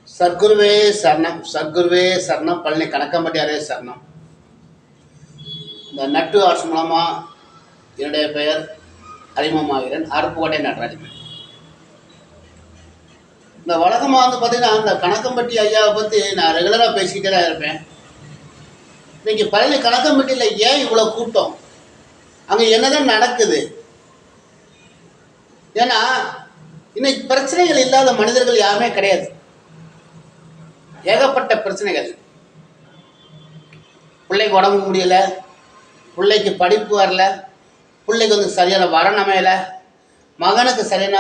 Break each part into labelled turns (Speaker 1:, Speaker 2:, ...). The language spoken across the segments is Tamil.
Speaker 1: சர்க்குருவே சரணம், சர்க்குருவே சரணம், பழனி கணக்கம்பட்டியாரே சரணம். இந்த நட்டு ஆர்ட்ஸ் மூலமாக என்னுடைய பெயர் அறிமுகமாகிறேன். அருப்புக்கோட்டை நடராஜன். இந்த வழக்கமாக பார்த்தீங்கன்னா இந்த கணக்கம்பட்டி ஐயாவை பற்றி நான் ரெகுலராக பேசிக்கிட்டே தான் இருப்பேன். இன்னைக்கு பழனி கணக்கம்பட்டியில் ஏன் இவ்வளோ கூட்டம், அங்கே என்னதான் நடக்குது? ஏன்னா இன்னைக்கு பிரச்சனைகள் இல்லாத மனிதர்கள் யாருமே கிடையாது. ஏகப்பட்ட பிரச்சனைகள். பிள்ளைக்கு உடம்பு முடியலை, பிள்ளைக்கு படிப்பு வரல, பிள்ளைக்கு வந்து சரியான வரன் அமையலை, மகனுக்கு சரியான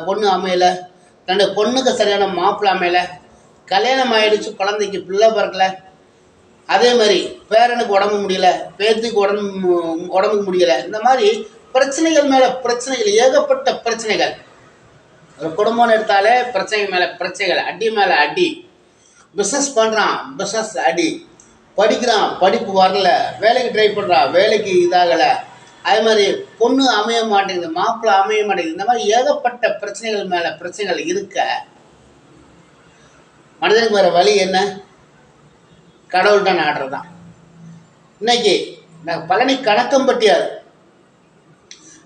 Speaker 1: பொண்ணு அமையலை, தன்னுடைய பொண்ணுக்கு சரியான மாப்பிள்ளை அமையலை, கல்யாணம் ஆகிடுச்சு, குழந்தைக்கு பிள்ளை பிறக்கலை, அதே மாதிரி பேரனுக்கு உடம்பு முடியலை, பேத்திக்கு உடம்புக்கு முடியலை. இந்த மாதிரி பிரச்சனைகள் மேலே பிரச்சனைகள், ஏகப்பட்ட பிரச்சனைகள். ஒரு குடும்பம்னு எடுத்தாலே பிரச்சனைகள் மேலே பிரச்சனைகள், அடி மேலே அடி. பிஸ்னஸ் பண்ணுறான், பிஸ்னஸ் அடி. படிக்கிறான், படிப்பு வரல, வேலைக்கு ட்ரை பண்ணுறான், வேலைக்கு இதாகலை. அதே மாதிரி பொண்ணு அமைய மாட்டேங்குது, மாப்பிள்ளை அமைய மாட்டேங்குது. இந்த மாதிரி ஏகப்பட்ட பிரச்சனைகள் மேலே பிரச்சனைகள் இருக்க மனிதனுக்கு வேறு வழி என்ன? கடவுள்கிட்ட நாடுறது தான். இன்னைக்கு நான் பழனி கணக்கம்பட்டியார்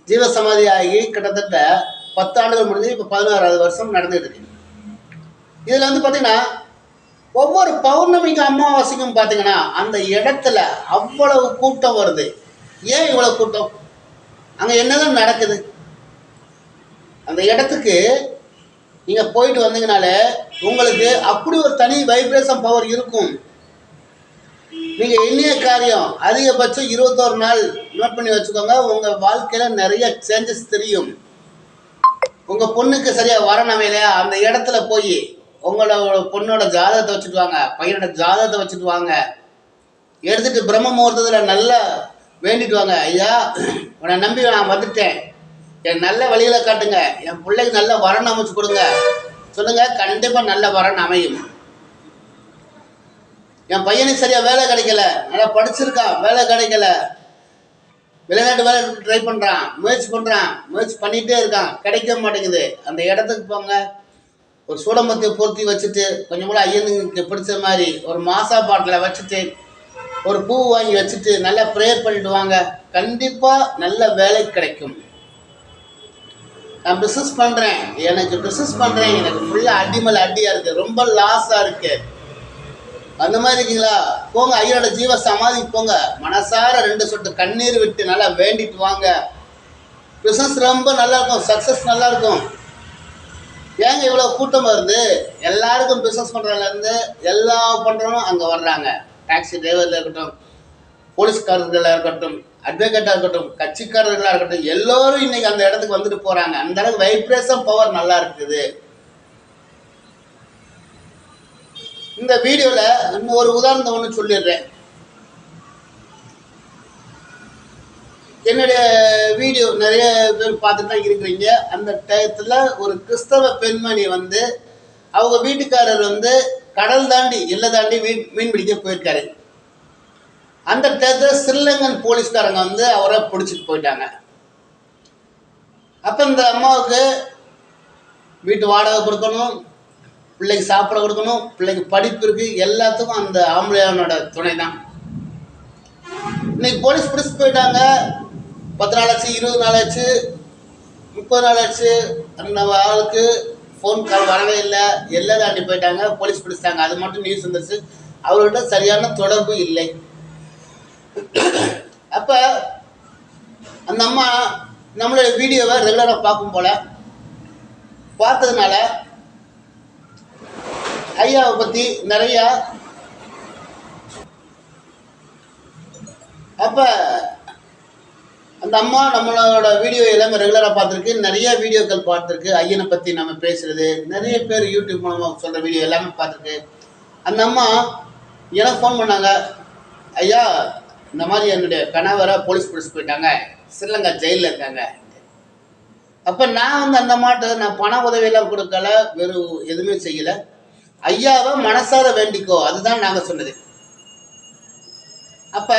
Speaker 1: ஜீவசமாதி ஆகி கிட்டத்தட்ட 10 ஆண்டுகள் முடிஞ்சு இப்போ 16வது வருஷம் நடந்துட்டு இருக்கு. இதில் வந்து பார்த்தீங்கன்னா ஒவ்வொரு பௌர்ணமிக்கு அமாவாசைக்கும் பார்த்தீங்கன்னா அந்த இடத்துல அவ்வளவு கூட்டம் வருது. ஏன் இவ்வளவு கூட்டம்? அங்கே என்னதான் நடக்குது? அந்த இடத்துக்கு நீங்கள் போயிட்டு வந்தீங்கனாலே உங்களுக்கு அப்படி ஒரு தனி வைப்ரேஷன் பவர் இருக்கும். நீங்கள் எண்ணிய காரியம் அதிகபட்சம் 21 நாள் நோட் பண்ணி வச்சுக்கோங்க. உங்கள் வாழ்க்கையில் நிறைய சேஞ்சஸ் தெரியும். உங்கள் பொண்ணுக்கு சரியாக வரணும் அமையலையா, அந்த இடத்துல போய் உங்களோட பொண்ணோட ஜாதகத்தை வச்சுட்டு வாங்க, பையனோட ஜாதகத்தை வச்சுட்டு வாங்க, எடுத்துகிட்டு பிரம்ம முகூர்த்தத்தில் நல்லா வேண்டிட்டு வாங்க. ஐயா, உன்னை நம்பி நான் வந்துட்டேன், என் நல்ல வழியில் காட்டுங்க, என் பிள்ளைக்கு நல்ல வரன் அமைச்சு கொடுங்க சொல்லுங்கள். கண்டிப்பாக நல்ல வரன் அமையும். என் பையனுக்கு சரியாக வேலை கிடைக்கல, நல்லா படிச்சிருக்கான், வேலை கிடைக்கல, வெளிநாட்டு வேலை ட்ரை பண்ணுறான், முயற்சி பண்ணிகிட்டே இருக்கான், கிடைக்க மாட்டேங்குது. அந்த இடத்துக்கு போங்க, ஒரு சூடமத்தை பொருத்தி வச்சுட்டு கொஞ்சம் கூட ஐயனுக்கு பிடிச்ச மாதிரி ஒரு மாசா பாட்டில் வச்சுட்டு ஒரு பூ வாங்கி வச்சுட்டு நல்லா ப்ரேயர் பண்ணிட்டு வாங்க. கண்டிப்பாக நல்ல வேலை கிடைக்கும். நான் பிஸ்னஸ் பண்ணுறேன், எனக்கு ஃபுல்லாக அடிமலை அடியாக இருக்குது, ரொம்ப லாஸாக இருக்குது, அந்த மாதிரி இருக்கீங்களா? போங்க, ஐயனோட ஜீவ சமாதிக்கு போங்க, மனசார 2 சொட்டு கண்ணீர் விட்டு நல்லா வேண்டிட்டு வாங்க. பிஸ்னஸ் ரொம்ப நல்லா இருக்கும், சக்ஸஸ் நல்லா இருக்கும். ஏங்க இவ்வளோ கூட்டம் வருது? எல்லாருக்கும் பிஸ்னஸ் பண்ணுறதுலேருந்து எல்லா பண்ணுறவங்களும் அங்கே வர்றாங்க. டாக்ஸி டிரைவரில் இருக்கட்டும், போலீஸ்காரர்களாக இருக்கட்டும், அட்வொகேட்டாக இருக்கட்டும், கட்சிக்காரர்களாக இருக்கட்டும், எல்லோரும் இன்றைக்கி அந்த இடத்துக்கு வந்துட்டு போகிறாங்க. அந்த அளவுக்கு வைப்ரேஷன் பவர் நல்லா இருக்குது. இந்த வீடியோவில் இன்னும் ஒரு உதாரணத்தை ஒன்று சொல்லிடுறேன். என்னுடைய வீடியோ நிறைய பேர் பார்த்துட்டு தான் இருக்கிறீங்க. அந்த டயத்தில் ஒரு கிறிஸ்தவ பெண்மணி வந்து அவங்க வீட்டுக்காரர் வந்து கடல் தாண்டி எல்லை தாண்டி மீன் பிடிக்க போயிருக்காரு. அந்த டயத்தில் ஸ்ரீலங்கன் போலீஸ்காரங்க வந்து அவரை பிடிச்சிட்டு போயிட்டாங்க. அப்போ இந்த அம்மாவுக்கு வீட்டு வாடகை கொடுக்கணும், பிள்ளைக்கு சாப்பிட கொடுக்கணும், பிள்ளைக்கு படிப்பு இருக்குது, எல்லாத்துக்கும் அந்த ஆம்பளையானோட துணை தான். இன்னைக்கு போலீஸ் பிடிச்சிட்டு போயிட்டாங்க. 10 நாள் ஆச்சு, 20 நாள் ஆச்சு, 30 நாள் ஆச்சு. அந்த ஆளுக்கு ஃபோன் கால் வரவே இல்லை, எல்லாம் தாண்டி போயிட்டாங்க, போலீஸ் பிடிச்சிட்டாங்க. அது மட்டும் நியூஸ் வந்துருச்சு. அவர்கிட்ட சரியான தொடர்பு இல்லை. அப்போ அந்த அம்மா நம்மளுடைய வீடியோவை ரெகுலராக பார்க்கும் போல பார்த்ததுனால ஐயாவை பற்றி நிறையா, அப்போ அந்த அம்மா நம்மளோட வீடியோ எல்லாமே ரெகுலராக பார்த்துருக்கு, நிறைய வீடியோக்கள் பார்த்துருக்கு. ஐயனை பற்றி நம்ம பேசுகிறது, நிறைய பேர் யூடியூப் மூலமாக சொல்கிற வீடியோ எல்லாமே பார்த்துருக்கு. அந்த அம்மா எனக்கு ஃபோன் பண்ணாங்க, ஐயா இந்த மாதிரி என்னுடைய கணவரை போலீஸ் பிடிச்சி போயிட்டாங்க, ஸ்ரீலங்கா ஜெயிலில் இருக்காங்க. அப்போ நான் வந்து அந்த அம்மாட்ட நான் பண உதவியெல்லாம் கொடுக்கல, வெறும் எதுவுமே செய்யலை. ஐயாவை மனசார வேண்டிக்கோ, அதுதான் நாங்கள் சொன்னது. அப்போ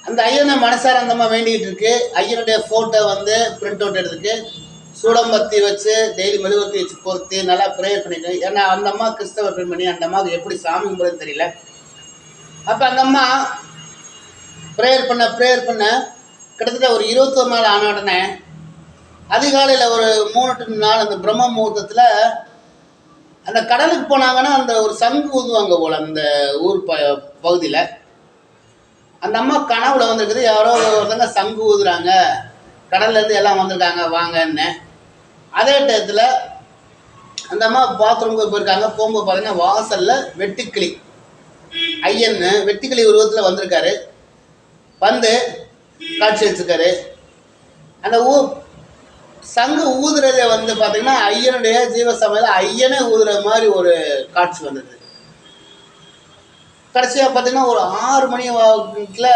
Speaker 1: அந்த ஐயனை மனசார அந்தம்மா வேண்டிக்கிட்டு இருக்கு. ஐயனுடைய ஃபோட்டோ வந்து பிரிண்ட் அவுட் எடுத்துருக்கு, சூடம்பத்தி வச்சு டெய்லி மெழுகுவர்த்தி வச்சு பொருத்தி நல்லா ப்ரேயர் பண்ணிட்டு, ஏன்னா அந்த அம்மா கிறிஸ்தவ பெண்மணி, அந்த அம்மாவுக்கு எப்படி சாமி கும்பிடுறதுன்னு தெரியல. அப்போ அந்த அம்மா ப்ரேயர் பண்ண கிட்டத்தட்ட ஒரு 21 நாள் ஆன உடனே அதிகாலையில் ஒரு 3 to 4 அந்த பிரம்ம முகூர்த்தத்தில் அந்த கடலுக்கு போனாங்கன்னா அந்த ஒரு சங்கு ஊதுவாங்க போல் அந்த ஊர் பகுதியில். அந்த அம்மா கனவுல வந்துருக்குது, யாரோ ஒருத்தங்க சங்கு ஊதுறாங்க, கடல்லேருந்து எல்லாம் வந்திருக்காங்க வாங்கன்னு. அதே டயத்தில் அந்த அம்மா பாத்ரூமுக்கு போயிருக்காங்க. போகும்போது பார்த்தீங்கன்னா வாசலில் வெட்டுக்கிளி ஐயன் வெட்டுக்கிளி உருவத்தில் வந்திருக்காரு. வந்து காட்சி வச்சுருக்காரு. அந்த சங்கு ஊதுறதை வந்து பார்த்தீங்கன்னா ஐயனுடைய ஜீவசமயத்தில் ஐயனே ஊதுற மாதிரி ஒரு காட்சி வந்தது. கடைசியாக பார்த்தீங்கன்னா ஒரு 6 மணி வாக்கில்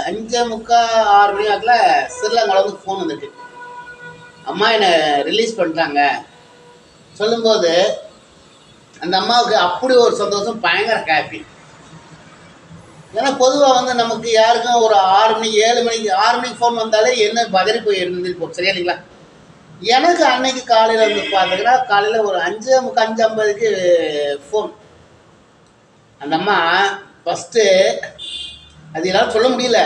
Speaker 1: 5:45 6 மணி வாக்கில் ஸ்ரீலங்காவில் ஃபோன் வந்துட்டு, அம்மா என்னை ரிலீஸ் பண்ணிட்டாங்க சொல்லும்போது அந்த அம்மாவுக்கு அப்படி ஒரு சந்தோஷம், பயங்கர ஹாப்பி. ஏன்னா பொதுவாக வந்து நமக்கு யாருக்கும் ஒரு 6 மணி 7 மணிக்கு 6 மணிக்கு ஃபோன் வந்தாலே என்ன பதறி போய் இருந்துருப்போம், சரியா இல்லைங்களா? எனக்கு அன்னைக்கு காலையில் வந்து பார்த்தீங்கன்னா காலையில் ஒரு 5:45 5:50க்கு ஃபோன். அந்த அம்மா ஃபஸ்ட்டு அது எல்லாம் சொல்ல முடியல,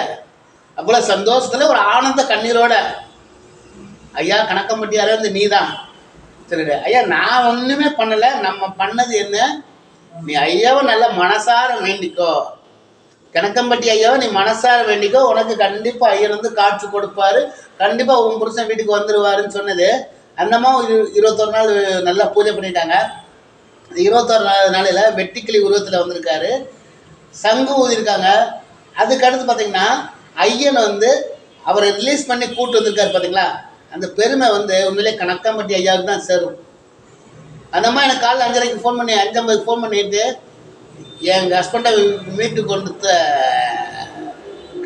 Speaker 1: அவ்வளோ சந்தோஷத்தில் ஒரு ஆனந்த கண்ணீரோட, ஐயா கணக்கம்பட்டியாரே வந்து நீ தான் சரி ஐயா, நான் ஒன்றுமே பண்ணலை, நம்ம பண்ணது என்ன, நீ ஐயாவை நல்லா மனசார வேண்டிக்கோ, கணக்கம்பட்டி ஐயாவை நீ மனசார வேண்டிக்கோ, உனக்கு கண்டிப்பாக ஐயன் வந்து காட்சி கொடுப்பாரு, கண்டிப்பாக உன் புருஷன் வீட்டுக்கு வந்துடுவாருன்னு சொன்னது. அந்தம்மா 21 நாள் நல்லா பூஜை பண்ணிட்டாங்க. 21 நாளில் வெட்டுக்கிளி உருவத்தில் வந்திருக்காரு, சங்கு ஊதிருக்காங்க. அதுக்கு அடுத்து பார்த்தீங்கன்னா ஐயன் வந்து அவரை ரிலீஸ் பண்ணி கூப்பிட்டு வந்திருக்காரு பார்த்தீங்களா, அந்த பெருமை வந்து உண்மையிலே கணக்கம்பட்டி ஐயாவுக்கு தான் சேரும். அந்த அம்மா எனக்கு காலையில் 5:30க்கு ஃபோன் பண்ணி 5:50க்கு ஃபோன் பண்ணிட்டு, எங்கள் ஹஸ்பண்டை வீட்டுக்கு கொண்டு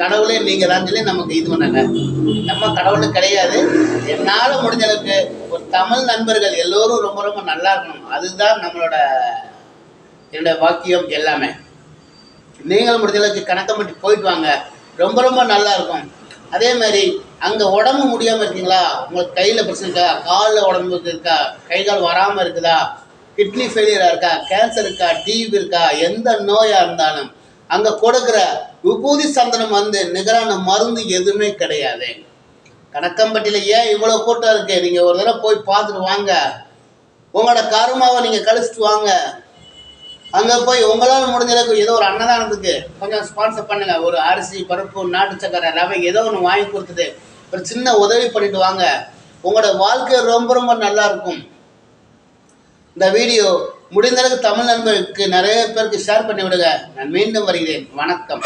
Speaker 1: கடவுளே நீங்கள் தான் சொல்லி நமக்கு இது பண்ணாங்க. நம்ம கடவுளும் கிடையாது. என்னால் முடிஞ்ச அளவுக்கு ஒரு தமிழ் நண்பர்கள் எல்லோரும் ரொம்ப ரொம்ப நல்லா இருக்கணும், அதுதான் என்னோட வாக்கியம் எல்லாமே. நீங்களும் முடிஞ்ச அளவுக்கு கணக்கம்பட்டி போயிட்டு வாங்க, ரொம்ப ரொம்ப நல்லா இருக்கும். அதே மாதிரி அங்கே உடம்பு முடியாமல் இருக்கீங்களா, உங்களுக்கு கையில் பிரச்சனை இருக்கா, காலில் உடம்புக்கு இருக்கா, கை கால் வராமல் இருக்குதா, கிட்னி ஃபெயிலியராக இருக்கா, கேன்சர் இருக்கா, டிவி இருக்கா, எந்த நோயாக இருந்தாலும் அங்கே கொடுக்குற விபூதி சந்தனம் வந்து நிகரான மருந்து எதுவுமே கிடையாது. கணக்கம்பட்டியில் ஏன் இவ்வளோ கூட்டம் இருக்குது, நீங்கள் ஒரு தடவை போய் பார்த்துட்டு வாங்க, உங்களோட கருமாவை நீங்கள் கழிச்சிட்டு வாங்க. அங்கே போய் உங்களால் முடிஞ்ச அளவுக்கு ஏதோ ஒரு அன்னதானத்துக்கு கொஞ்சம் ஸ்பான்சர் பண்ணுங்கள், ஒரு அரிசி பருப்பு நாட்டு சக்கரை ரவை ஏதோ ஒன்று வாங்கி கொடுத்துட்டு ஒரு சின்ன உதவி பண்ணிட்டு வாங்க, உங்களோட வாழ்க்கை ரொம்ப ரொம்ப நல்லா இருக்கும். இந்த வீடியோ முடிந்த அளவுக்கு தமிழ் நண்பர்களுக்கு நிறைய பேருக்கு ஷேர் பண்ணி விடுங்க. நான் மீண்டும் வருகிறேன். வணக்கம்.